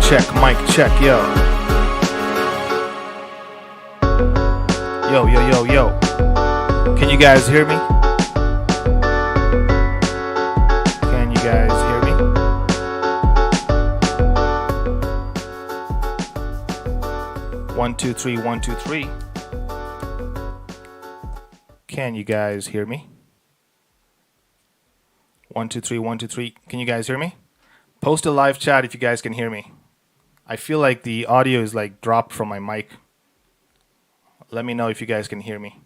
Mic check, yo. Yo. Can you guys hear me? Can you guys hear me? One, two, three, 1, 2, 3. Can you guys hear me? 1, 2, 3, 1, 2, 3. Can you guys hear me? Post a live chat if you guys can hear me. I feel like the audio is like dropped from my mic. Let me know if you guys can hear me.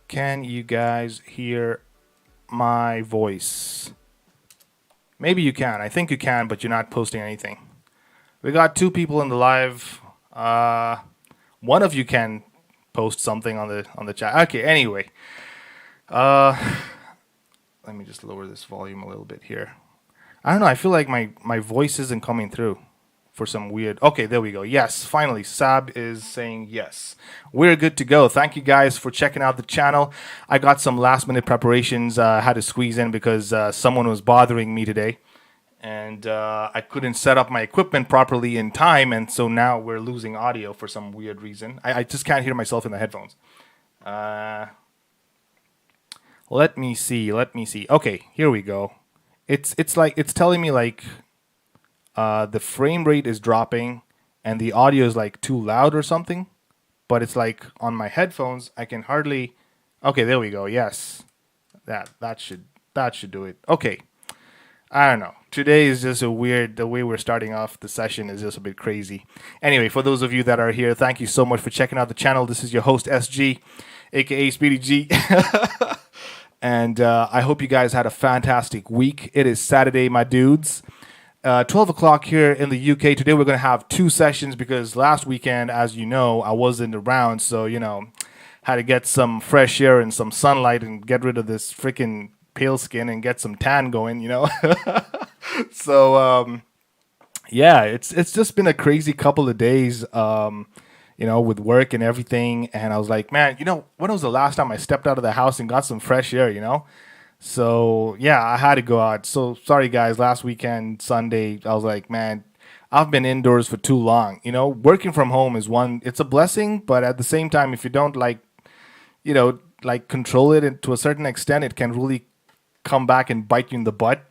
Can you guys hear my voice? Maybe you can. I think you can, but you're not posting anything. We got 2 people in the live. One of you can post something on the chat. Okay, anyway. Let me just lower this volume a little bit here. I don't know. I feel like my voice isn't coming through for some weird... Okay, there we go. Yes, finally. Sab is saying yes. We're good to go. Thank you guys for checking out the channel. I got some last-minute preparations I had to squeeze in because someone was bothering me today. And I couldn't set up my equipment properly in time, and so now we're losing audio for some weird reason. I just can't hear myself in the headphones. Let me see. Okay, here we go. It's telling me like the frame rate is dropping and the audio is like too loud or something, but it's like on my headphones I can hardly... Okay, there we go. Yes, that should do it. Okay, I don't know. Today is just a weird... The way we're starting off the session is just a bit crazy. Anyway, for those of you that are here, thank you so much for checking out the channel. This is your host SG, aka Speedy G. And I hope you guys had a fantastic week. It is Saturday, my dudes. 12 o'clock here in the UK. Today we're going to have 2 sessions because last weekend, as you know, I wasn't around. So, had to get some fresh air and some sunlight and get rid of this freaking pale skin and get some tan going, So, yeah, it's just been a crazy couple of days, with work and everything. And I was like, man, when was the last time I stepped out of the house and got some fresh air, So, yeah, I had to go out. So, sorry, guys. Last weekend, Sunday, I was like, man, I've been indoors for too long. Working from home is it's a blessing. But at the same time, if you don't control it to a certain extent, it can really come back and bite you in the butt.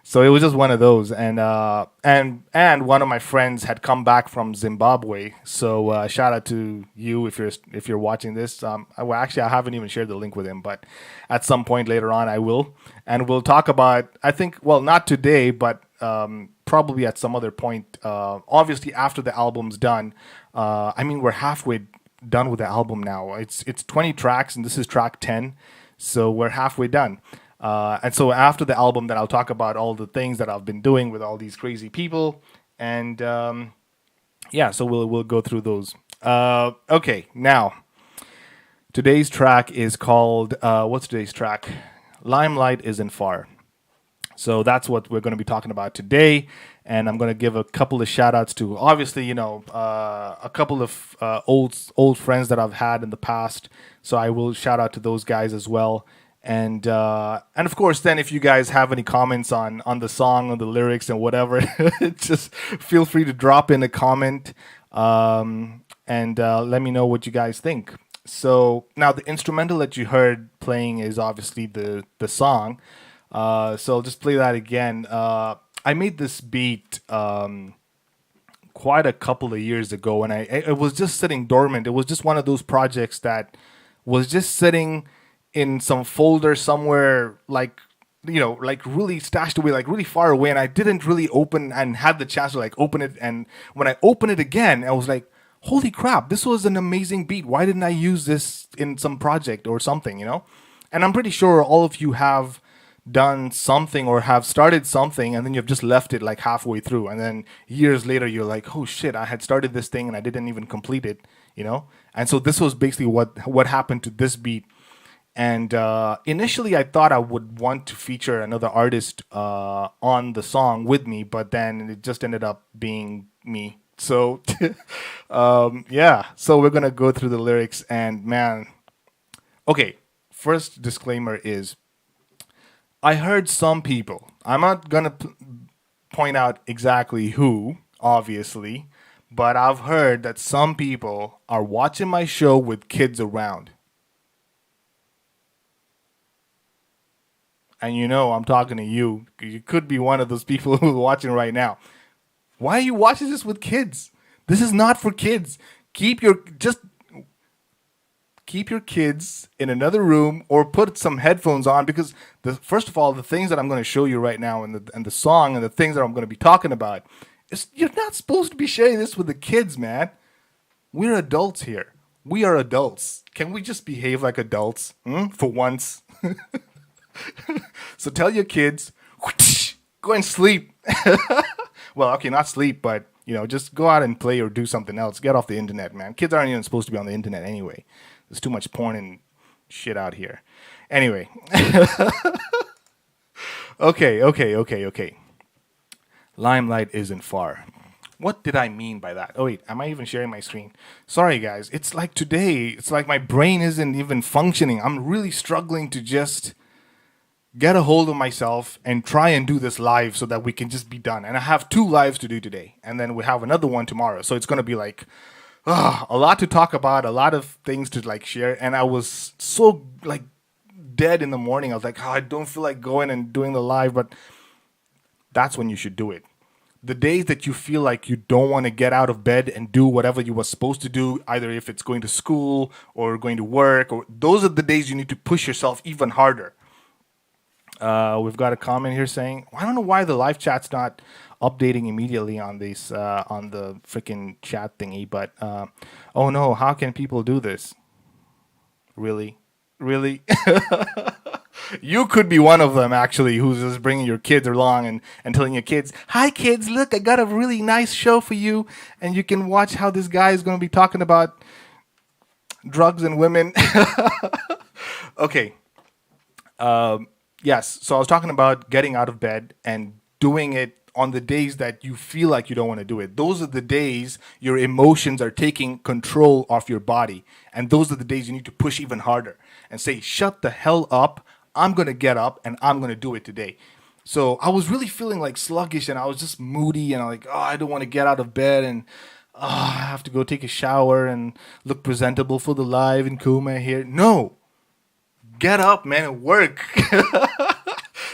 So it was just one of those. And one of my friends had come back from Zimbabwe. So shout out to you if you're watching this. Actually, I haven't even shared the link with him, but at some point later on I will. And we'll talk about, I think, well, not today, but probably at some other point. Obviously, after the album's done. We're halfway done with the album now. It's 20 tracks, and this is track 10. So we're halfway done. And so after the album, then I'll talk about all the things that I've been doing with all these crazy people, and so we'll go through those. Okay, now today's track is called what's today's track? Limelight Isn't Far. So that's what we're going to be talking about today, and I'm going to give a couple of shout outs to obviously a couple of old friends that I've had in the past. So I will shout out to those guys as well. And of course, then if you guys have any comments on the song, on the lyrics, and whatever, just feel free to drop in a comment and let me know what you guys think. So now the instrumental that you heard playing is obviously the song. So I'll just play that again. I made this beat quite a couple of years ago, and it was just sitting dormant. It was just one of those projects that was just sitting in some folder somewhere, like really stashed away, like really far away, and I didn't really open and had the chance to open it. And when I opened it again, I was like, holy crap, this was an amazing beat. Why didn't I use this in some project or something, And I'm pretty sure all of you have done something or have started something, and then you've just left it like halfway through, and then years later you're like, oh shit, I had started this thing and I didn't even complete it, And so this was basically what happened to this beat. And initially, I thought I would want to feature another artist on the song with me, but then it just ended up being me. So, yeah. So we're gonna go through the lyrics, and man, okay. First disclaimer is I heard some people. I'm not gonna point out exactly who, obviously, but I've heard that some people are watching my show with kids around. And you know I'm talking to you. You could be one of those people who are watching right now. Why are you watching this with kids? This is not for kids. Just keep your kids in another room or put some headphones on because the first of all the things that I'm going to show you right now and the song and the things that I'm going to be talking about you're not supposed to be sharing this with the kids, man. We're adults here. We are adults. Can we just behave like adults for once? So tell your kids, whoosh, go and sleep. Well, okay, not sleep, but just go out and play or do something else. Get off the internet, man. Kids aren't even supposed to be on the internet anyway. There's too much porn and shit out here. Anyway. Okay. Limelight isn't far. What did I mean by that? Oh, wait, am I even sharing my screen? Sorry, guys. It's like today, it's like my brain isn't even functioning. I'm really struggling to just get a hold of myself and try and do this live so that we can just be done. And I have 2 lives to do today, and then we have another one tomorrow. So it's going to be like a lot to talk about, a lot of things to like share. And I was so like dead in the morning. I was like, I don't feel like going and doing the live, but that's when you should do it. The days that you feel like you don't want to get out of bed and do whatever you were supposed to do, either if it's going to school or going to work, or those are the days you need to push yourself even harder. We've got a comment here saying, I don't know why the live chat's not updating immediately on this on the freaking chat thingy, but oh no, how can people do this? Really? You could be one of them actually, who's just bringing your kids along and telling your kids, hi kids, look, I got a really nice show for you, and you can watch how this guy is going to be talking about drugs and women. Okay. Yes, so I was talking about getting out of bed and doing it on the days that you feel like you don't want to do it. Those are the days your emotions are taking control of your body. And those are the days you need to push even harder and say, shut the hell up. I'm going to get up and I'm going to do it today. So I was really feeling like sluggish and I was just moody and I'm like, I don't want to get out of bed and I have to go take a shower and look presentable for the live in Kuma here. No. Get up, man, and work.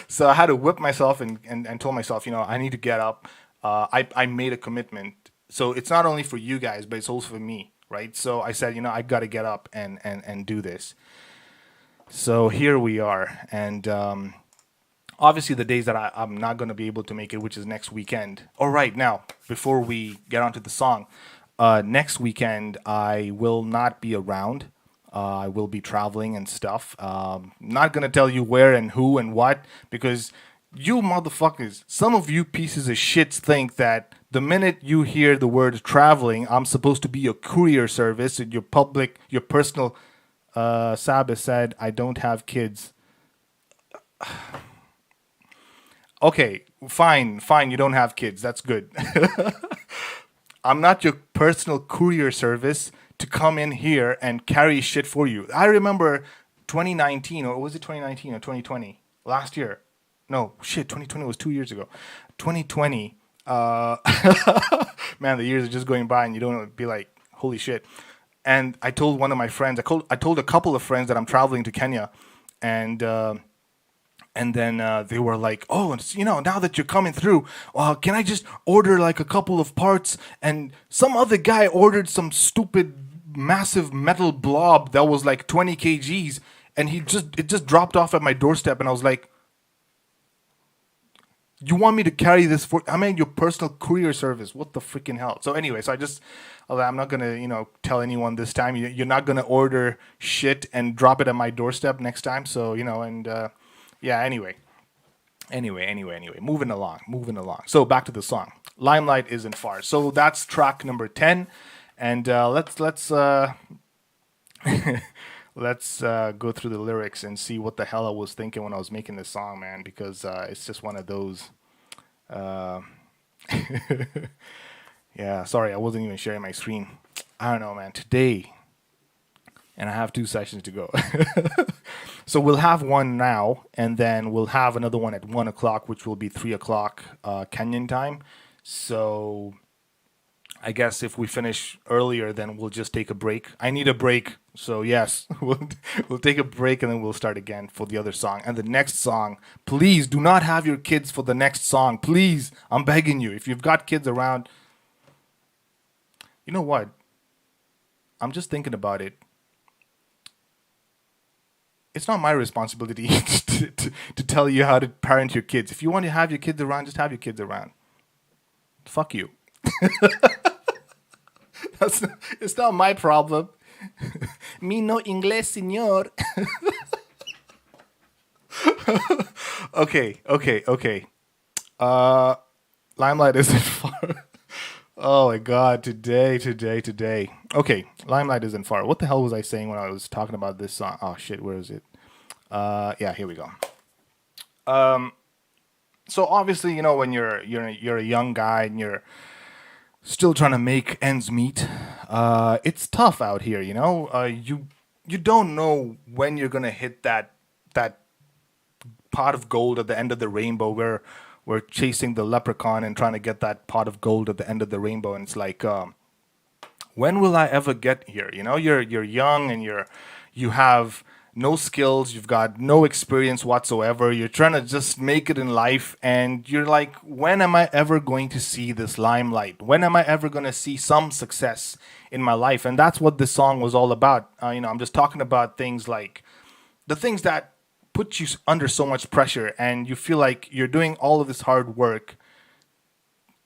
So I had to whip myself and told myself, I need to get up. I made a commitment. So it's not only for you guys, but it's also for me, right? So I said, I got to get up and do this. So here we are. And obviously the days that I'm not going to be able to make it, which is next weekend. All right, now, before we get onto the song, next weekend I will not be around. I will be traveling and stuff. Not going to tell you where and who and what, because you motherfuckers, some of you pieces of shits think that the minute you hear the word traveling, I'm supposed to be your courier service and your personal, Sabbath said, I don't have kids. Okay, fine, you don't have kids. That's good. I'm not your personal courier service to come in here and carry shit for you. I remember 2019, or was it 2019 or 2020? Last year. No, shit, 2020 was 2 years ago. 2020, man, the years are just going by and you don't be like, holy shit. And I told one of my friends, I told a couple of friends that I'm traveling to Kenya, and then they were like, oh, now that you're coming through, can I just order like a couple of parts? And some other guy ordered some stupid massive metal blob that was like 20 kgs, and it just dropped off at my doorstep, and I was like, you want me to carry this for? I mean, your personal courier service. What the freaking hell? So anyway, I'm not gonna tell anyone this time. You're not gonna order shit and drop it at my doorstep next time. So yeah. Anyway. Moving along. So back to the song. Limelight isn't far. So that's track number 10, and let's let's go through the lyrics and see what the hell I was thinking when I was making this song, man. Because it's just one of those. Uh, yeah, sorry, I wasn't even sharing my screen. I don't know, man. Today, and I have 2 sessions to go. So we'll have one now, and then we'll have another one at 1 o'clock, which will be 3 o'clock Kenyan time. So I guess if we finish earlier, then we'll just take a break. I need a break, so yes, we'll take a break and then we'll start again for the other song. And the next song, please do not have your kids for the next song. Please, I'm begging you. If you've got kids around, you know what? I'm just thinking about it. It's not my responsibility to tell you how to parent your kids. If you want to have your kids around, just have your kids around. Fuck you. It's not my problem. Me no inglés, señor. Okay. Limelight isn't far. Oh my god, today. Okay, Limelight isn't far. What the hell was I saying when I was talking about this song? Oh shit, where is it? Yeah, here we go. So obviously, when you're a young guy and you're still trying to make ends meet, it's tough out here. You don't know when you're gonna hit that pot of gold at the end of the rainbow where we're chasing the leprechaun and trying to get that pot of gold at the end of the rainbow, and it's like, when will I ever get here? You're young and you have no skills, you've got no experience whatsoever. You're trying to just make it in life, and you're like, when am I ever going to see this limelight? When am I ever going to see some success in my life? And that's what this song was all about. I'm just talking about things like the things that put you under so much pressure, and you feel like you're doing all of this hard work,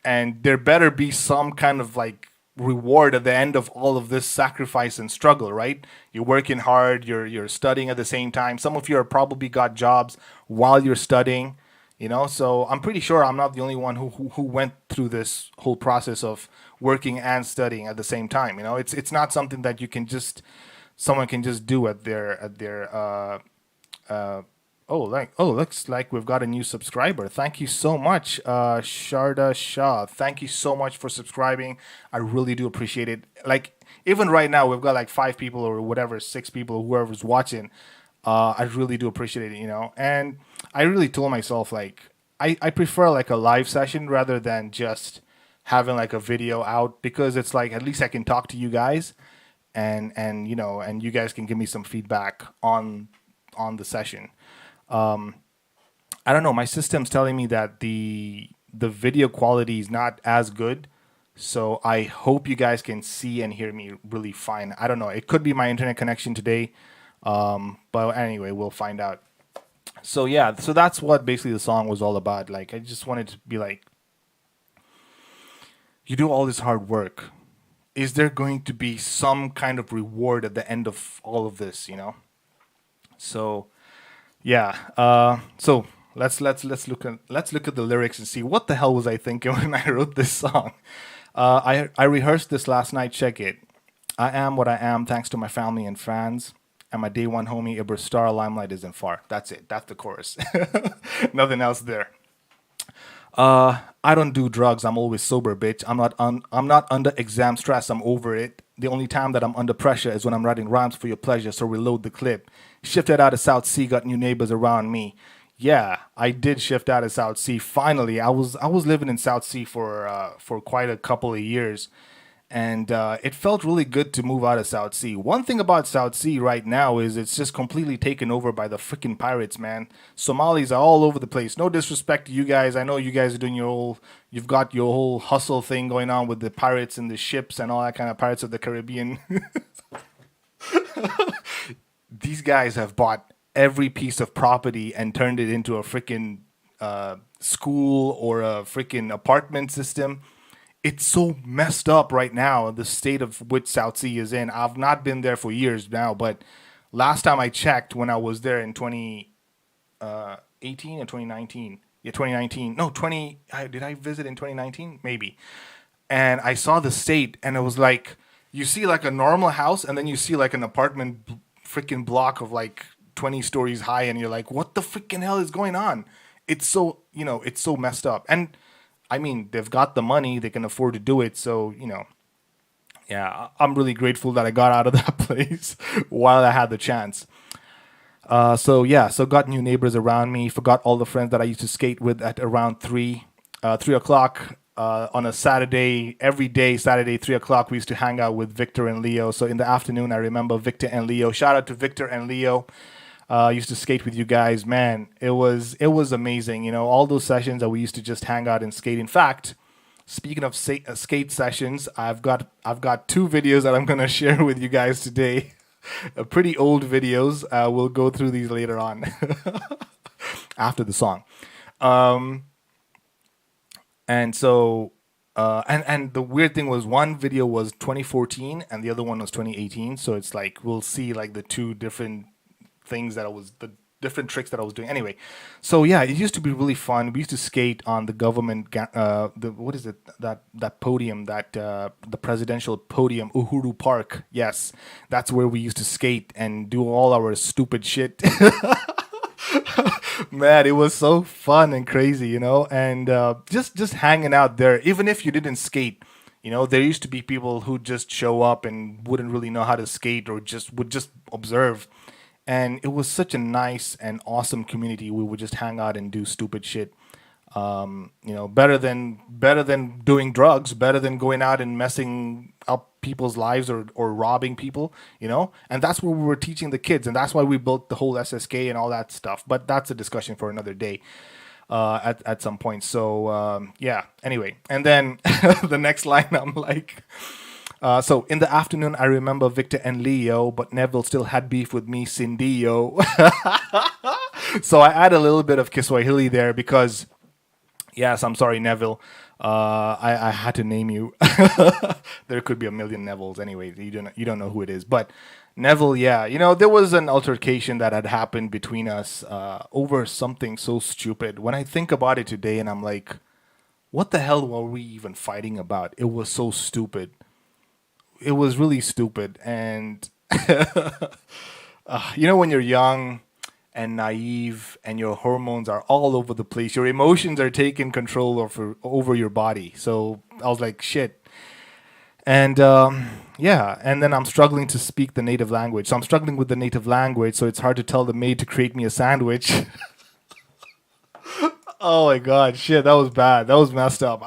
and there better be some kind of like reward at the end of all of this sacrifice and struggle, right? You're working hard, you're studying at the same time. Some of you are probably got jobs while you're studying, so I'm pretty sure I'm not the only one who went through this whole process of working and studying at the same time. It's not something that someone can just do at their looks like we've got a new subscriber. Thank you so much, Sharda Shah. Thank you so much for subscribing. I really do appreciate it. Like, even right now, we've got like 5 people or whatever, 6 people, whoever's watching. I really do appreciate it, And I really told myself, like, I prefer like a live session rather than just having like a video out, because it's like, at least I can talk to you guys, and you guys can give me some feedback on the session. I don't know. My system's telling me that the video quality is not as good, so I hope you guys can see and hear me really fine. I don't know. It could be my internet connection today, but anyway, we'll find out. So yeah, so that's what basically the song was all about. Like, I just wanted to be like, you do all this hard work. Is there going to be some kind of reward at the end of all of this? So. Yeah. So let's look at the lyrics and see what the hell was I thinking when I wrote this song. I rehearsed this last night. Check it. I am what I am thanks to my family and fans, and my day one homie Ibra Star. Limelight isn't far. That's it. That's the chorus. Nothing else there. I don't do drugs. I'm always sober, bitch. I'm not under exam stress. I'm over it. The only time that I'm under pressure is when I'm writing rhymes for your pleasure. So reload the clip. Shifted out of South Sea, got new neighbors around me. Yeah, I did shift out of South Sea. Finally, I was living in South Sea for quite a couple of years, and it felt really good to move out of South Sea. One thing about South Sea right now is it's just completely taken over by the freaking pirates, man. Somalis are all over the place. No disrespect to you guys. I know you guys are doing you've got your whole hustle thing going on with the pirates and the ships and all that kind of Pirates of the Caribbean. These guys have bought every piece of property and turned it into a freaking school or a freaking apartment system. It's so messed up right now, the state of which South Sea is in. I've not been there for years now, but last time I checked, when I was there in 2018 or 2019. Yeah, 2019. No, did I visit in 2019? Maybe. And I saw the state, and it was like, you see like a normal house, and then you see like an apartment freaking block of like 20 stories high, and you're like, what the freaking hell is going on? It's so, it's so messed up. And I mean, they've got the money, they can afford to do it. So, yeah, I'm really grateful that I got out of that place while I had the chance. So yeah, so got new neighbors around me. Forgot all the friends that I used to skate with at around 3 o'clock on a Saturday. Every day, Saturday 3 o'clock, we used to hang out with Victor and Leo. So in the afternoon, I remember Victor and Leo. Shout out to Victor and Leo. Used to skate with you guys. Man, it was amazing. All those sessions that we used to just hang out and skate. In fact, speaking of skate sessions, I've got two videos that I'm gonna share with you guys today. Pretty old videos. We'll go through these later on after the song. And so, and the weird thing was one video was 2014 and the other one was 2018. So it's like we'll see like the two different things that I was the different tricks that I was doing. Anyway, so yeah, it used to be really fun. We used to skate on the government, the what is it that podium the presidential podium, Uhuru Park. Yes, that's where we used to skate and do all our stupid shit. Man, it was so fun and crazy, and just hanging out there, even if you didn't skate. There used to be people who just show up and wouldn't really know how to skate or just would just observe. And it was such a nice and awesome community. We would just hang out and do stupid shit. Better than doing drugs, better than going out and messing up people's lives or robbing people. And that's what we were teaching the kids, and that's why we built the whole SSK and all that stuff. But that's a discussion for another day. At some point. So yeah. Anyway, and then the next line, I'm like. So in the afternoon, I remember Victor and Leo, but Neville still had beef with me, Cindy-yo. So I add a little bit of Kiswahili there because, yes, I'm sorry, Neville. I had to name you. There could be a million Nevilles anyway. You don't know who it is, but Neville, yeah. There was an altercation that had happened between us over something so stupid. When I think about it today, and I'm like, what the hell were we even fighting about? It was so stupid. It was really stupid. And when you're young and naive and your hormones are all over the place, your emotions are taking control over your body. So I was like, shit. And yeah, and then I'm struggling to speak the native language. So I'm struggling with the native language, so it's hard to tell the maid to create me a sandwich. Oh my god, shit, that was bad. That was messed up.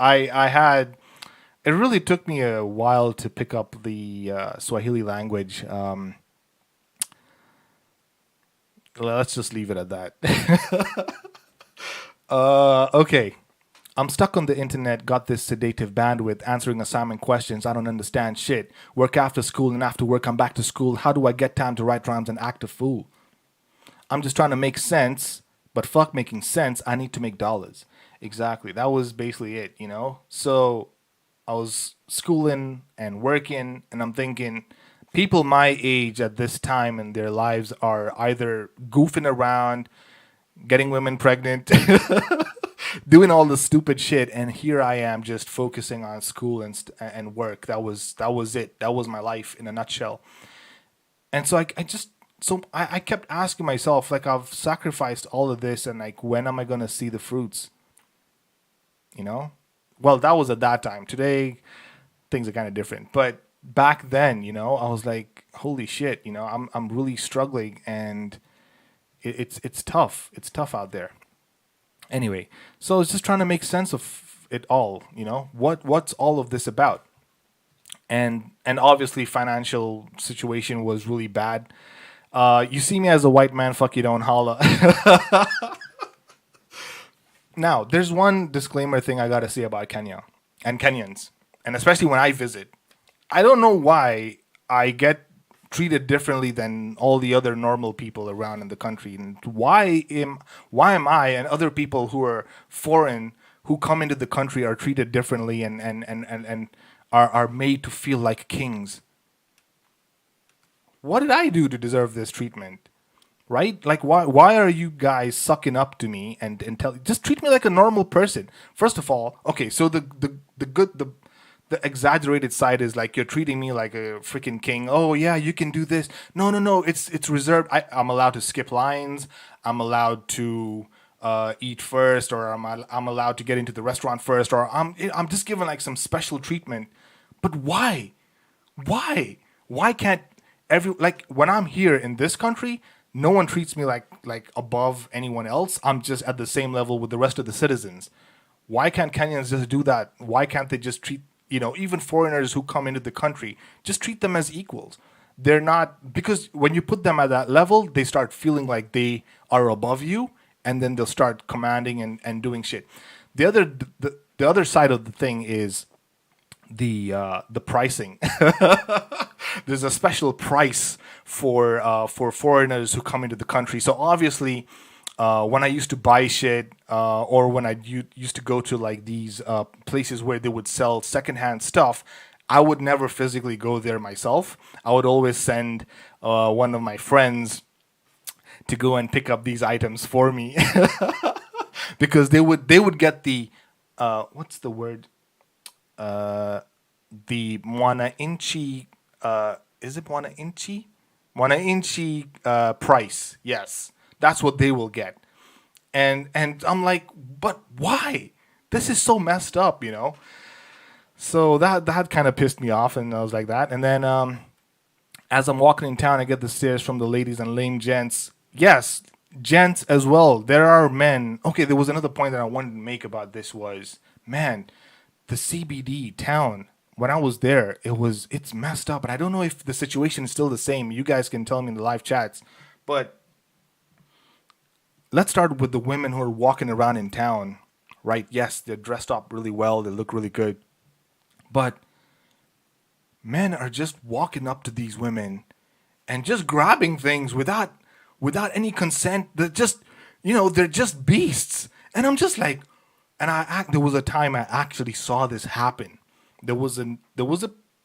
It really took me a while to pick up the Swahili language. Let's just leave it at that. Okay. I'm stuck on the internet, got this sedative bandwidth, answering assignment questions. I don't understand shit. Work after school, and after work, I'm back to school. How do I get time to write rhymes and act a fool? I'm just trying to make sense, but fuck making sense. I need to make dollars. Exactly. That was basically it, So I was schooling and working, and I'm thinking people my age at this time in their lives are either goofing around, getting women pregnant, doing all the stupid shit, and here I am just focusing on school and work. That was it. That was my life in a nutshell. And so I kept asking myself, like, I've sacrificed all of this, and like, when am I gonna see the fruits? Well, that was at that time. Today, things are kind of different. But back then, I was like, holy shit, I'm really struggling, and it's tough. It's tough out there. Anyway, so I was just trying to make sense of it all. What's all of this about? And obviously, financial situation was really bad. You see me as a white man, fuck you, don't holla. Now, there's one disclaimer thing I gotta say about Kenya and Kenyans, and especially when I visit. I don't know why I get treated differently than all the other normal people around in the country, and why am I and other people who are foreign who come into the country are treated differently and are made to feel like kings. What did I do to deserve this treatment? Right? Like, why are you guys sucking up to me and just treat me like a normal person? First of all, okay, so the the exaggerated side is like you're treating me like a freaking king. Oh yeah, you can do this. No, no, no. It's reserved. I'm allowed to skip lines. I'm allowed to eat first, or I'm allowed to get into the restaurant first, or I'm just given like some special treatment. But why? Why? Why can't every like when I'm here in this country, no one treats me like above anyone else. I'm just at the same level with the rest of the citizens. Why can't Kenyans just do that? Why can't they just treat, even foreigners who come into the country, just treat them as equals? They're not, because when you put them at that level, they start feeling like they are above you, and then they'll start commanding and doing shit. The other side of the thing is the pricing. There's a special price for foreigners who come into the country. So obviously, when I used to buy shit, or when I used to go to like these places where they would sell secondhand stuff, I would never physically go there myself. I would always send one of my friends to go and pick up these items for me, because they would get the what's the word, the mwananchi, is it mwananchi price? Yes, that's what they will get. And I'm like, but why? This is so messed up. So that kind of pissed me off, and I was like that. And then as I'm walking in town, I get the stares from the ladies and lame gents. Yes, gents as well. There are men. Okay, there was another point that I wanted to make about this was, man, the CBD town. When I was there, it's messed up, and I don't know if the situation is still the same. You guys can tell me in the live chats, but let's start with the women who are walking around in town, right? Yes, they're dressed up really well, they look really good, but men are just walking up to these women and just grabbing things without any consent. They're just beasts, and I'm just like, and there was a time I actually saw this happen. There was a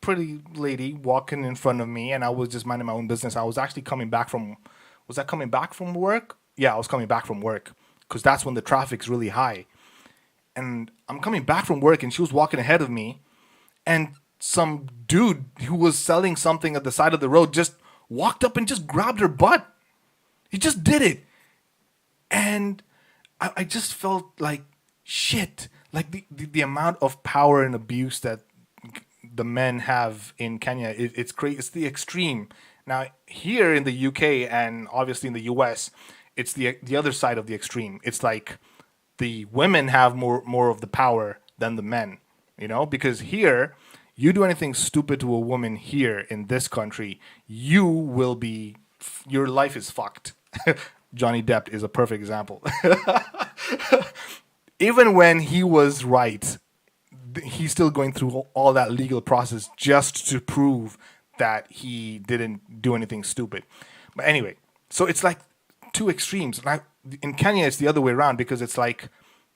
pretty lady walking in front of me, and I was just minding my own business. I was actually coming back from, was I coming back from work? Yeah, I was coming back from work, because that's when the traffic's really high. And I'm coming back from work, and she was walking ahead of me, and some dude who was selling something at the side of the road just walked up and just grabbed her butt. He just did it. And I just felt like shit. Like the amount of power and abuse that the men have in Kenya, it's crazy. It's the extreme. Now here in the UK and obviously in the US, it's the other side of the extreme. It's like the women have more of the power than the men. Because here, you do anything stupid to a woman here in this country, your life is fucked. Johnny Depp is a perfect example. Even when he was right, he's still going through all that legal process just to prove that he didn't do anything stupid. But anyway, so it's like two extremes. Now, in Kenya, it's the other way around, because it's like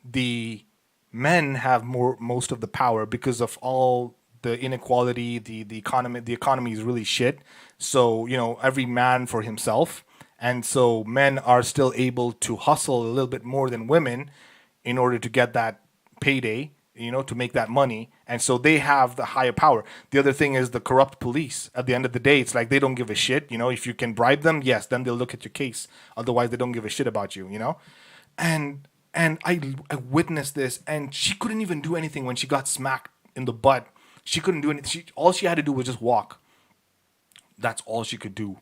the men have most of the power because of all the inequality. The economy is really shit. So every man for himself, and so men are still able to hustle a little bit more than women in order to get that payday, to make that money. And so they have the higher power. The other thing is the corrupt police. At the end of the day, it's like they don't give a shit. If you can bribe them, yes, then they'll look at your case. Otherwise, they don't give a shit about you, And I witnessed this, and she couldn't even do anything when she got smacked in the butt. She couldn't do anything. All she had to do was just walk. That's all she could do.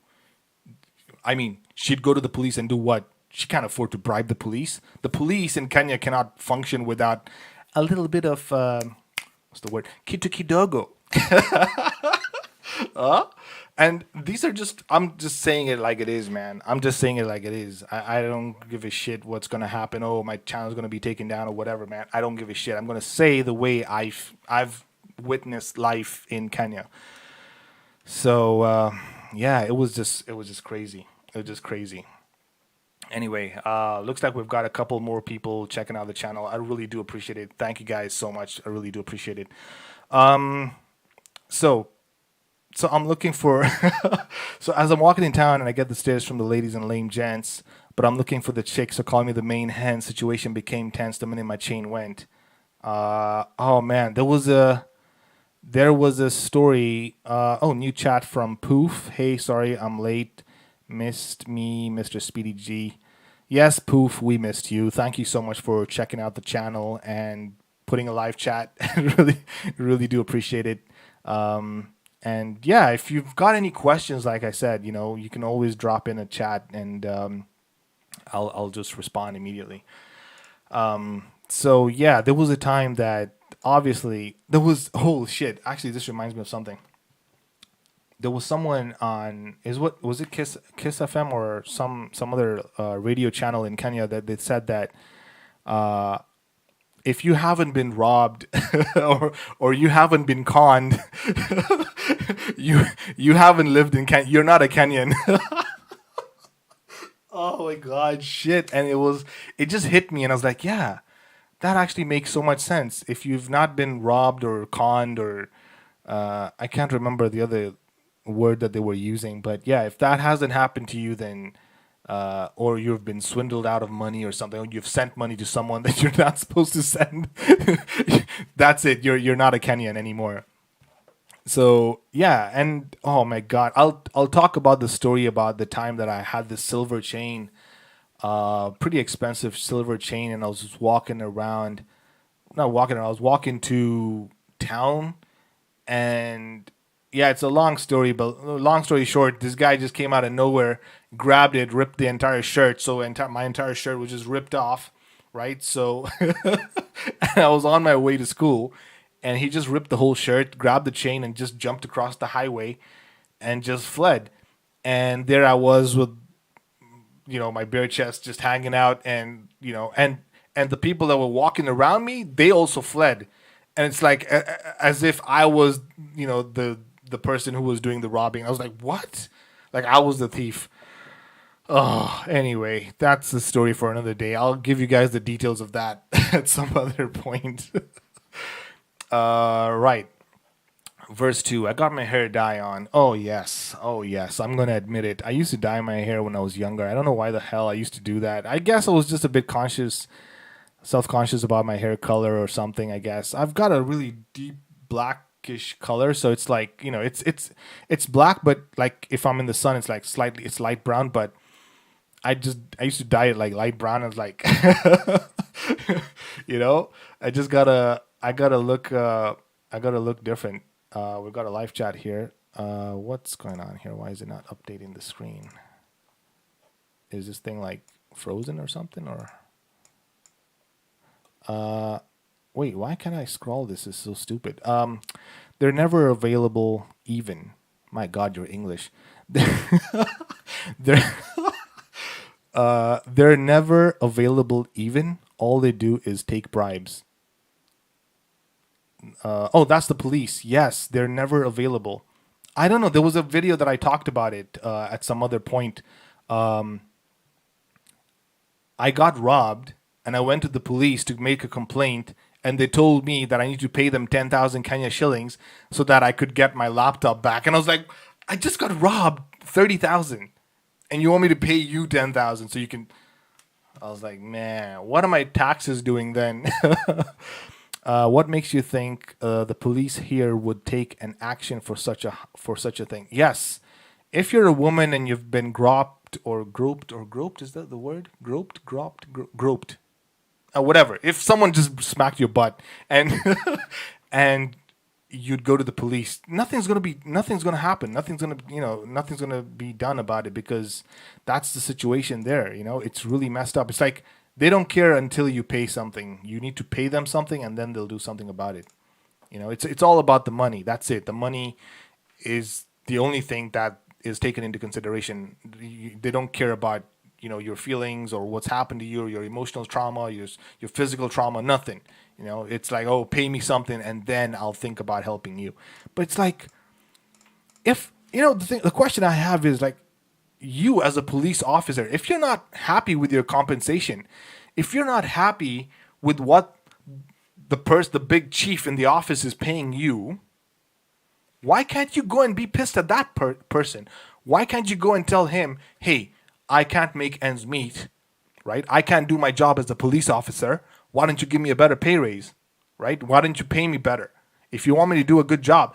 I mean, she'd go to the police and do what? She can't afford to bribe the police. The police in Kenya cannot function without a little bit of what's the word? Kitu kidogo. And these are I'm just saying it like it is, man. I'm just saying it like it is. I don't give a shit what's going to happen. Oh, my channel's going to be taken down or whatever, man. I don't give a shit. I'm going to say the way I've witnessed life in Kenya. So, yeah, it was just crazy. It was just crazy. Anyway, looks like we've got a couple more people checking out the channel. I really do appreciate it. Thank you guys so much. I really do appreciate it. So I'm looking for so as I'm walking in town and I get the stares from the ladies and lame gents, but I'm looking for the chicks so call me the main hen. Situation became tense the minute my chain went. Oh man, there was a story. New chat from Poof. Hey, sorry, I'm late. Missed me, Mr. Speedy G. Yes, Poof, we missed you. Thank you so much for checking out the channel and putting a live chat. really, really do appreciate it. And yeah, if you've got any questions, like I said, you can always drop in a chat, and I'll just respond immediately. So yeah, there was a time that obviously there was, oh shit. Actually, this reminds me of something. There was someone on, is what was it, Kiss FM or some other radio channel in Kenya, that they said that if you haven't been robbed or you haven't been conned, you you haven't lived in Kenya. You're not a Kenyan. Oh my god, shit! And it just hit me, and I was like, yeah, that actually makes so much sense. If you've not been robbed or conned, or I can't remember the other word that they were using, but yeah, if that hasn't happened to you, then or you've been swindled out of money or something, or you've sent money to someone that you're not supposed to send, that's it. You're not a Kenyan anymore. So yeah, and oh my god, I'll talk about the story about the time that I had this silver chain, pretty expensive silver chain, and I was just walking around, not walking around, I was walking to town, and yeah, it's a long story, but long story short, this guy just came out of nowhere, grabbed it, ripped the entire shirt, so my entire shirt was just ripped off, right? So and I was on my way to school, and he just ripped the whole shirt, grabbed the chain, and just jumped across the highway, and just fled. And there I was with my bare chest just hanging out, and and the people that were walking around me, they also fled, and it's like as if I was the person who was doing the robbing. I was like, what? Like I was the thief. Oh, anyway, that's the story for another day. I'll give you guys the details of that at some other point. Right. Verse 2. I got my hair dye on. Oh, yes. Oh, yes. I'm going to admit it. I used to dye my hair when I was younger. I don't know why the hell I used to do that. I guess I was just a bit self-conscious about my hair color or something, I guess. I've got a really deep blackish color, so it's like, it's black, but like if I'm in the sun, it's like it's light brown, but I used to dye it like light brown. And like, you know, I gotta look different. We've got a live chat here. What's going on here? Why is it not updating the screen? Is this thing like frozen or something? Or wait, why can't I scroll? This is so stupid. They're never available even. My God, you're English. They're they're never available even. All they do is take bribes. Oh, that's the police. Yes, they're never available. I don't know. There was a video that I talked about it at some other point. I got robbed, and I went to the police to make a complaint, and they told me that I need to pay them 10,000 Kenya shillings so that I could get my laptop back. And I was like, I just got robbed 30,000, and you want me to pay you 10,000 so you can. I was like, man, what are my taxes doing then? What makes you think the police here would take an action for such a thing? Yes, if you're a woman and you've been groped, is that the word? Groped, whatever. If someone just smacked your butt and and you'd go to the police, nothing's gonna happen. Nothing's gonna be done about it because that's the situation there. It's really messed up. It's like they don't care until you pay something. You need to pay them something, and then they'll do something about it. It's all about the money. That's it. The money is the only thing that is taken into consideration. They don't care about your feelings or what's happened to you, or your emotional trauma, your physical trauma. Nothing. It's like, oh, pay me something, and then I'll think about helping you. But it's like, if the question I have is like, you as a police officer, if you're not happy with your compensation, if you're not happy with what the big chief in the office is paying you, why can't you go and be pissed at that person? Why can't you go and tell him, hey, I can't make ends meet, right? I can't do my job as a police officer. Why don't you give me a better pay raise, right? Why don't you pay me better? If you want me to do a good job,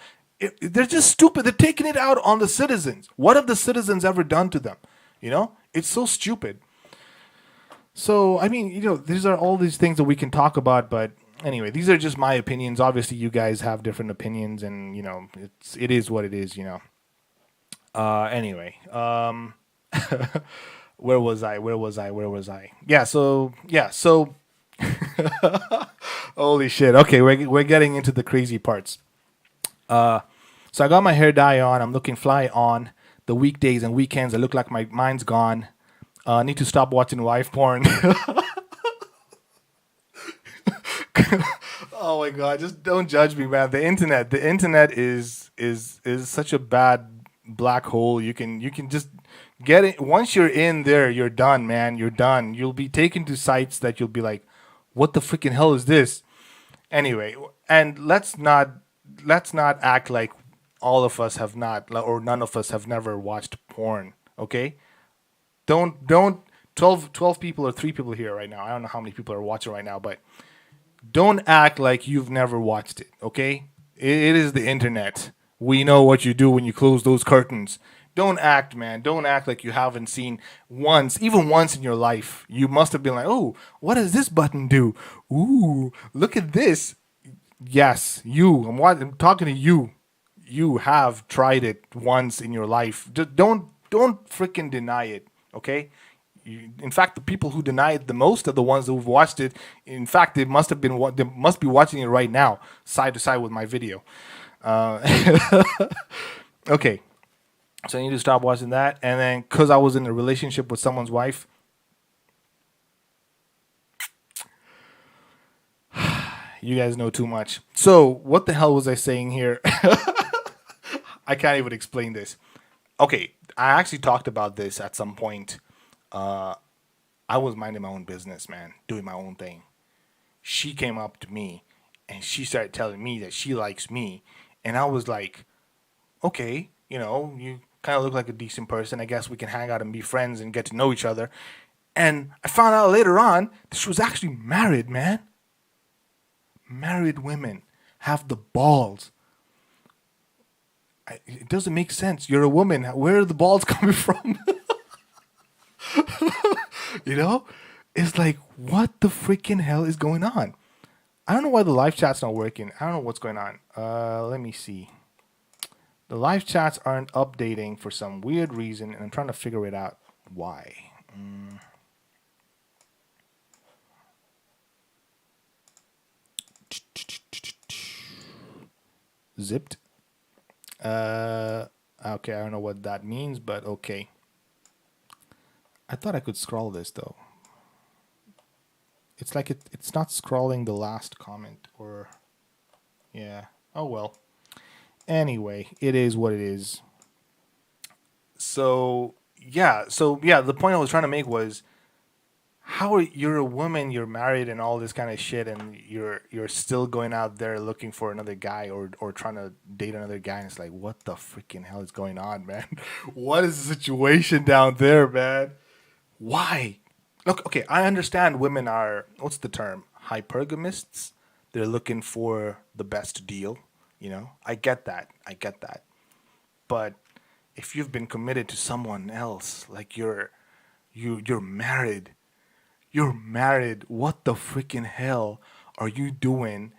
they're just stupid. They're taking it out on the citizens. What have the citizens ever done to them? It's so stupid. So, I mean, these are all these things that we can talk about, but anyway, these are just my opinions. Obviously, you guys have different opinions, and it is what it is. Anyway, where was I? Where was I? Where was I? Yeah. So, holy shit. Okay, we're getting into the crazy parts. So I got my hair dye on. I'm looking fly on. The weekdays and weekends, I look like my mind's gone. I need to stop watching wife porn. Oh my god, just don't judge me, man. The internet is such a bad black hole. You can just get it. Once you're in there, you're done, man. You're done. You'll be taken to sites that you'll be like, what the freaking hell is this? Anyway, and let's not act like all of us have not, or none of us have never watched porn. Okay, don't 12 people or 3 people here right now. I don't know how many people are watching right now, but don't act like you've never watched it. Okay, it is the internet. We know what you do when you close those curtains. Don't act, man. Don't act like you haven't seen once, even once in your life. You must have been like, oh, what does this button do? Ooh, look at this. Yes, you. I'm talking to you. You have tried it once in your life. Just don't freaking deny it. Okay. In fact, the people who deny it the most are the ones who've watched it. In fact, they must be watching it right now, side to side with my video. Okay, so I need to stop watching that. And then, because I was in a relationship with someone's wife, you guys know too much. So, what the hell was I saying here? I can't even explain this. Okay, I actually talked about this at some point. I was minding my own business, man, doing my own thing. She came up to me and she started telling me that she likes me. And I was like, okay, you kind of look like a decent person. I guess we can hang out and be friends and get to know each other. And I found out later on that she was actually married, man. Married women have the balls. It doesn't make sense. You're a woman. Where are the balls coming from? you know? It's like, what the freaking hell is going on? I don't know why the live chat's not working. I don't know what's going on. Let me see. The live chats aren't updating for some weird reason, and I'm trying to figure it out why. Zipped. Okay, I don't know what that means, but okay. I thought I could scroll this though. It's like it's not scrolling the last comment, or yeah. Oh well. Anyway, it is what it is. So yeah, the point I was trying to make was, how are you're a woman, you're married and all this kind of shit, and you're still going out there looking for another guy, or trying to date another guy, and it's like, what the freaking hell is going on, man? What is the situation down there, man? Why? Look, okay, I understand women are, what's the term? Hypergamists. They're looking for the best deal, I get that. I get that. But if you've been committed to someone else, like you're married, what the freaking hell are you doing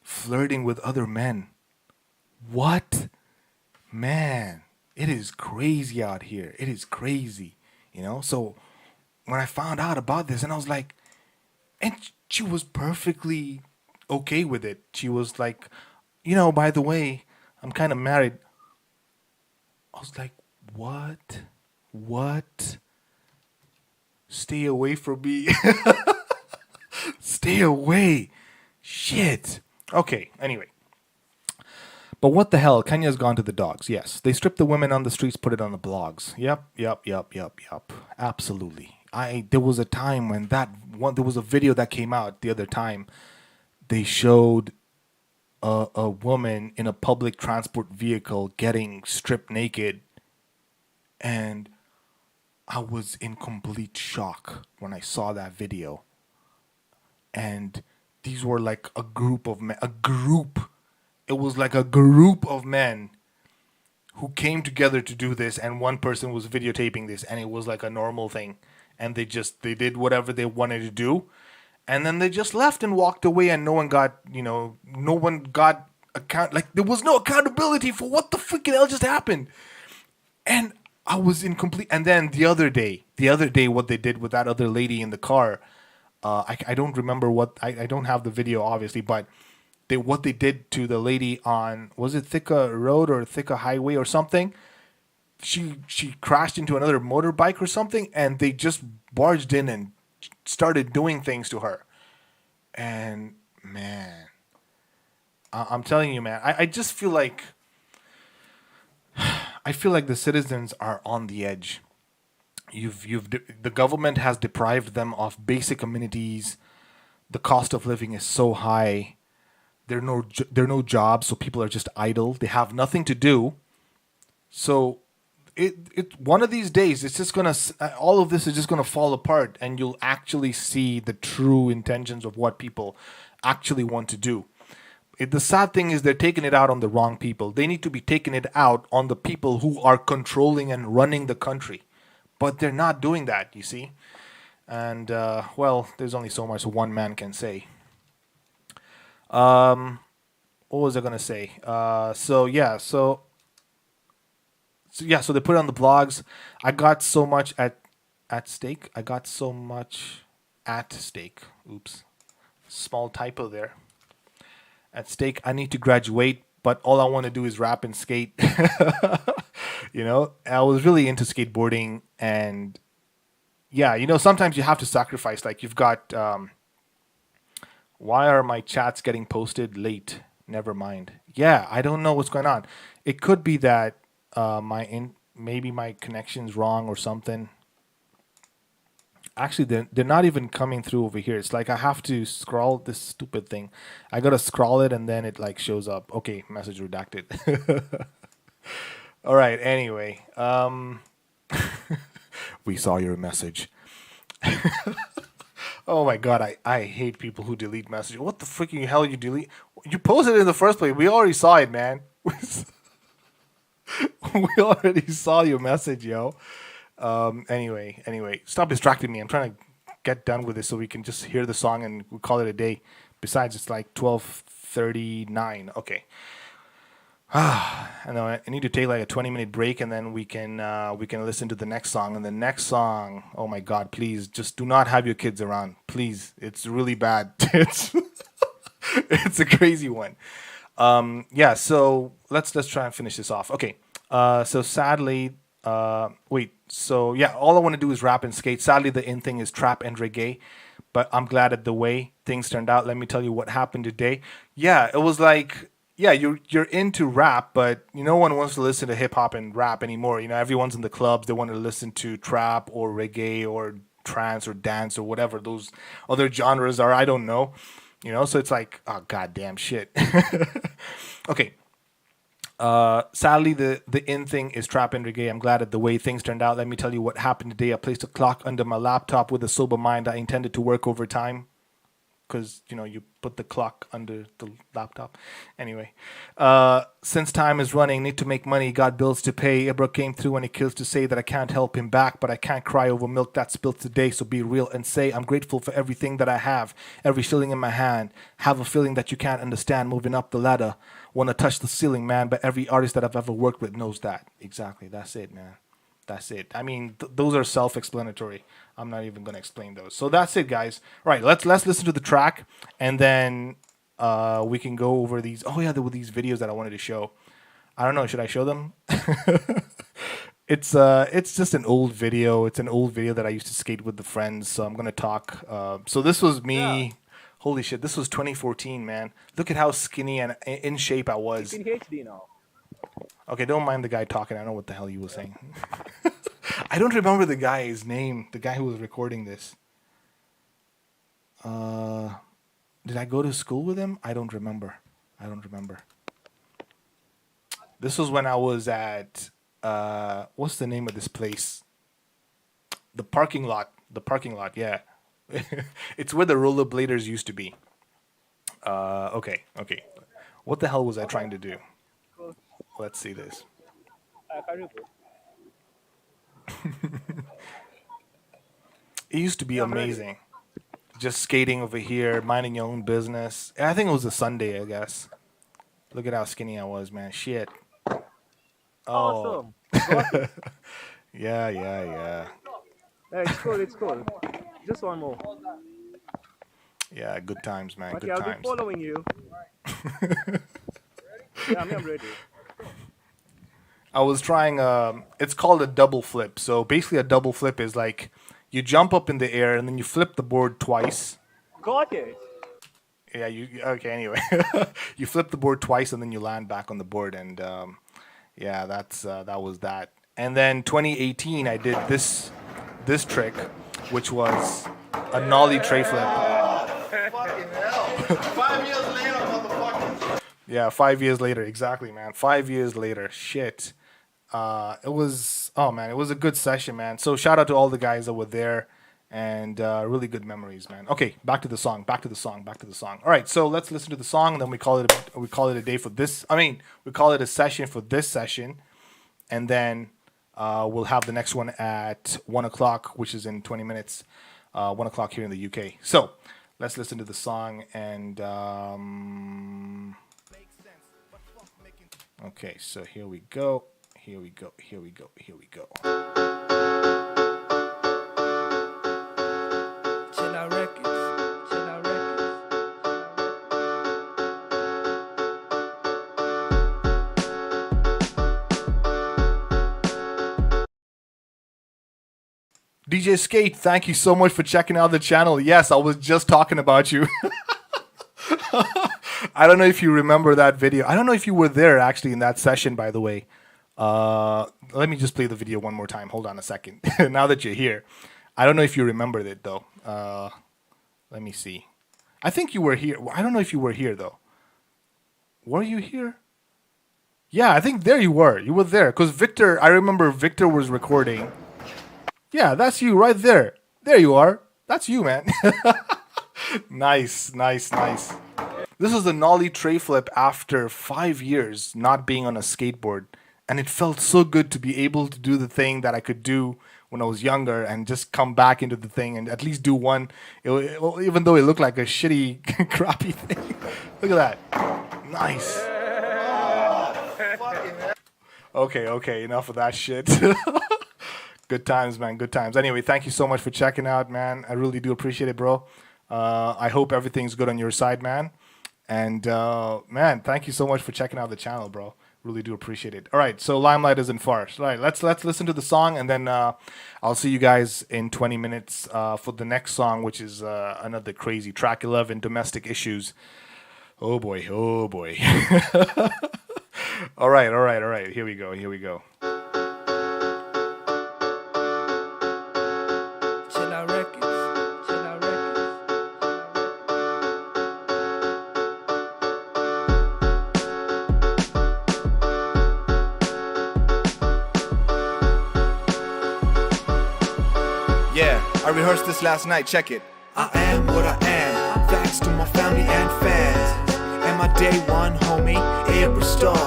flirting with other men? What? Man, it is crazy out here. It is crazy, So when I found out about this, and I was like, and she was perfectly okay with it. She was like, by the way, I'm kind of married. I was like, what? What? Stay away from me. Stay away. Shit. Okay, anyway. But what the hell? Kenya's gone to the dogs. Yes. They stripped the women on the streets, put it on the blogs. Yep. Absolutely. There was a time when there was a video that came out the other time. They showed a woman in a public transport vehicle getting stripped naked, and I was in complete shock when I saw that video. And these were like a group of men, a group. it was like a group of men who came together to do this, and one person was videotaping this, and it was like a normal thing, and they did whatever they wanted to do, and then they just left and walked away, and no one got, no one got like there was no accountability for what the freaking hell just happened. And I was in complete. And then the other day, what they did with that other lady in the car, I don't remember what. I don't have the video obviously, but what they did to the lady on, was it Thika Road or Thika Highway or something? She crashed into another motorbike or something, and they just barged in and started doing things to her. And man, I'm telling you, man, I just feel like the citizens are on the edge. The government has deprived them of basic amenities. The cost of living is so high. There are no jobs, so people are just idle. They have nothing to do. So it one of these days, it's just gonna all of this is just gonna fall apart, and you'll actually see the true intentions of what people actually want to do. The sad thing is they're taking it out on the wrong people. They need to be taking it out on the people who are controlling and running the country, but they're not doing that. You see, and well, there's only so much one man can say. What was I gonna say? So they put it on the blogs. I got so much at stake. I got so much at stake. Oops, small typo there. At stake. I need to graduate, but all I want to do is rap and skate. I was really into skateboarding, and yeah, sometimes you have to sacrifice. Like you've got. Why are my chats getting posted late? Never mind. Yeah, I don't know what's going on. It could be that maybe my connection's wrong or something. Actually, they're not even coming through over here. It's like I have to scroll this stupid thing. I gotta scroll it and then it like shows up. Okay, message redacted. All right. Anyway, we saw your message. Oh my god, I hate people who delete messages. What the freaking hell you delete? You posted it in the first place. We already saw it, man. We already saw your message, yo. Anyway, stop distracting me. I'm trying to get done with this so we can just hear the song and we call it a day. Besides, it's like 12:39. Okay. I know I need to take like a 20-minute break, and then we can listen to the next song. And the next song, oh my god, please just do not have your kids around. Please, it's really bad. It's a crazy one. Yeah, so let's try and finish this off. Okay. So sadly, wait. So yeah, all I want to do is rap and skate. Sadly, the in thing is trap and reggae, but I'm glad at the way things turned out. Let me tell you what happened today. Yeah, it was like, yeah, you're into rap, but no one wants to listen to hip hop and rap anymore. Everyone's in the clubs. They want to listen to trap or reggae or trance or dance or whatever those other genres are. I don't know. So it's like, oh goddamn shit. Okay. Sadly, the in thing is trap and reggae. I'm glad at the way things turned out. Let me tell you what happened today. I placed a clock under my laptop with a sober mind. I intended to work overtime because you put the clock under the laptop. Anyway, since time is running, need to make money, got bills to pay. Ibra came through and he kills to say that I can't help him back, but I can't cry over milk that spilled today. So be real and say I'm grateful for everything that I have, every shilling in my hand. Have a feeling that you can't understand, moving up the ladder. Want to touch the ceiling, man, but every artist that I've ever worked with knows that. Exactly, that's it, man. That's it. I mean, those are self-explanatory. I'm not even gonna explain those. So that's it, guys. All right, let's listen to the track, and then we can go over these. Oh yeah, there were these videos that I wanted to show. I don't know. Should I show them? It's just an old video. It's an old video that I used to skate with the friends. So I'm gonna talk. So this was me. Yeah. Holy shit! This was 2014, man. Look at how skinny and in shape I was. HD now. Okay, don't mind the guy talking. I don't know what the hell he was saying. I don't remember the guy's name. The guy who was recording this. Did I go to school with him? I don't remember. This was when I was at what's the name of this place? The parking lot. The parking lot. Yeah, it's where the rollerbladers used to be. Okay. What the hell was I trying to do? Let's see this. It used to be amazing. Just skating over here, minding your own business. I think it was a Sunday, I guess. Look at how skinny I was, man. Shit. Oh. Awesome. Got it. Yeah, yeah, yeah. Yeah, it's cool. It's cool. Just one more. Yeah, good times, man. Okay, Good I'll be times. following you. Yeah, I'm ready. I was trying. It's called a double flip. So basically, a double flip is like you jump up in the air and then you flip the board twice. Got it. Yeah, you okay? Anyway, you flip the board twice and then you land back on the board, and yeah, that was that. And then 2018, I did this trick, which was a nollie tray flip. Fucking hell. 5 years later, motherfucker. Yeah, 5 years later, exactly, man. 5 years later, shit. It was, oh man, it was a good session, man. So shout out to all the guys that were there, and really good memories, man. Okay, back to the song. All right, so let's listen to the song, and then we call it a day for this. I mean, we call it a session for this session, and then we'll have the next one at 1 o'clock, which is in 20 minutes. 1 o'clock here in the UK. So let's listen to the song and. Okay, so here we go. Chill out records. Chill out records. DJ Skate, thank you so much for checking out the channel. Yes, I was just talking about you. I don't know if you remember that video. I don't know if you were there actually in that session, by the way. Let me just play the video one more time. Hold on a second. Now that you're here. I don't know if you remembered it, though. Let me see. I think you were here. I don't know if you were here, though. Were you here? Yeah, I think there you were. You were there. Because Victor, I remember Victor was recording. Yeah, that's you right there. There you are. That's you, man. Nice. This was a nollie tray flip after 5 years not being on a skateboard. And it felt so good to be able to do the thing that I could do when I was younger and just come back into the thing and at least do one, even though it looked like a shitty, crappy thing. Look at that. Nice. Okay, enough of that shit. Good times, man. Good times. Anyway, thank you so much for checking out, man. I really do appreciate it, bro. I hope everything's good on your side, man. And, man, thank you so much for checking out the channel, bro. Really do appreciate it. All right, so Limelight isn't far. All right, let's listen to the song, and then I'll see you guys in 20 minutes for the next song, which is another crazy track 11, Domestic Issues. Oh, boy. All right. Here we go. Chill out records. Chill out records. Yeah, I rehearsed this last night, check it. I am what I am, thanks to my family and fans. And my day one homie, every star.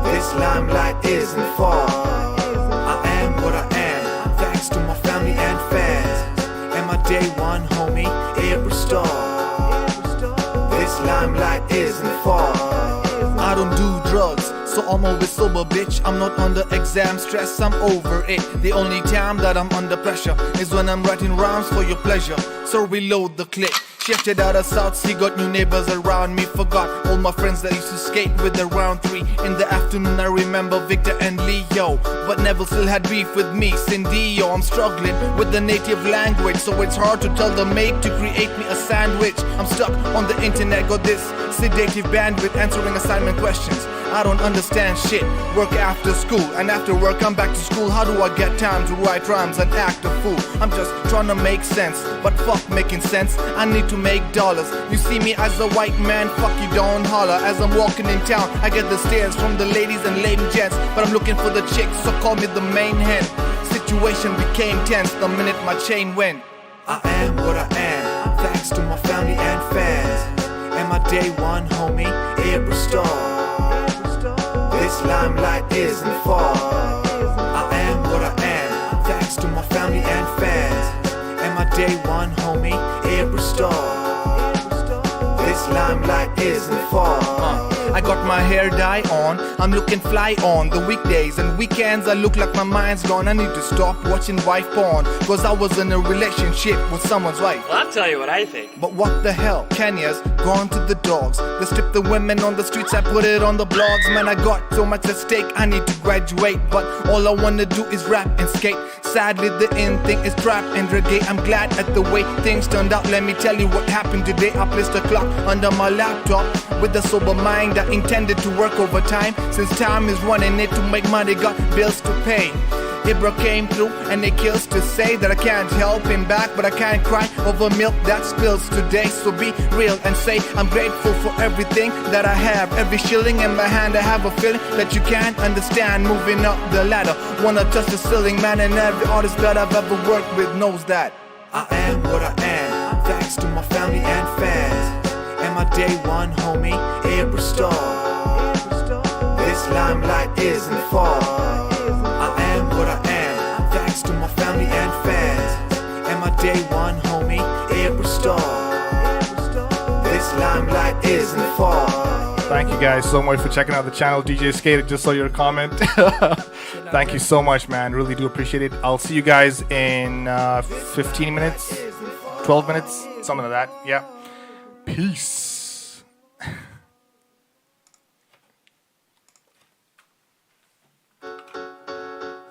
This limelight isn't far. I am what I am, thanks to my family and fans. And my day one homie, every star. This limelight isn't far. I don't do drugs, so I'm always sober, bitch. I'm not under exam stress, I'm over it. The only time that I'm under pressure is when I'm writing rhymes for your pleasure. So reload the clip. Shifted out of South Sea, got new neighbors around me. Forgot all my friends that used to skate with the round 3 in the afternoon. I remember Victor and Leo, but Neville still had beef with me. Cindy, I'm struggling with the native language, so it's hard to tell the mate to create me a sandwich. I'm stuck on the internet, got this sedative bandwidth answering assignment questions. I don't understand shit. Work after school, and after work I'm back to school. How do I get time to write rhymes and act a fool? I'm just trying to make sense, but fuck making sense. I need to make dollars. You see me as a white man, fuck you don't holler. As I'm walking in town, I get the stares from the ladies and lady gents, but I'm looking for the chicks, so call me the main hen. Situation became tense the minute my chain went. I am what I am, thanks to my family and fans. and my day one homie, April Star. This limelight isn't far. I am what I am, thanks to my family and fans, and my day one homie, April Star. This limelight isn't far. I got my hair dye on, I'm looking fly on the weekdays and weekends. I look like my mind's gone. I need to stop watching wife porn, cause I was in a relationship with someone's wife. Well, I'll tell you what I think. But what the hell, Kenya's gone to the dogs. They strip the women on the streets, I put it on the blogs. Man, I got so much at stake, I need to graduate, but all I wanna do is rap and skate. Sadly, the end thing is trap and reggae. I'm glad at the way things turned out. Let me tell you what happened today. I placed a clock under my laptop with a sober mind. I intended to work overtime, since time is running it to make money, got bills to pay. Ibra came through and it kills to say that I can't help him back, but I can't cry over milk that spills today. So be real and say I'm grateful for everything that I have. Every shilling in my hand, I have a feeling that you can't understand. Moving up the ladder, wanna touch the ceiling, man, and every artist that I've ever worked with knows that I am what I am, thanks to my family and fans, and my day one homie, April Star. This limelight isn't far. I am what I am, thanks to my family and fans, and my day one homie, April Star. This limelight isn't far. Thank you guys so much for checking out the channel. DJ Skate, just saw your comment. Thank you so much, man. Really do appreciate it. I'll see you guys in 15 minutes, 12 minutes, something like that. Yeah. Peace.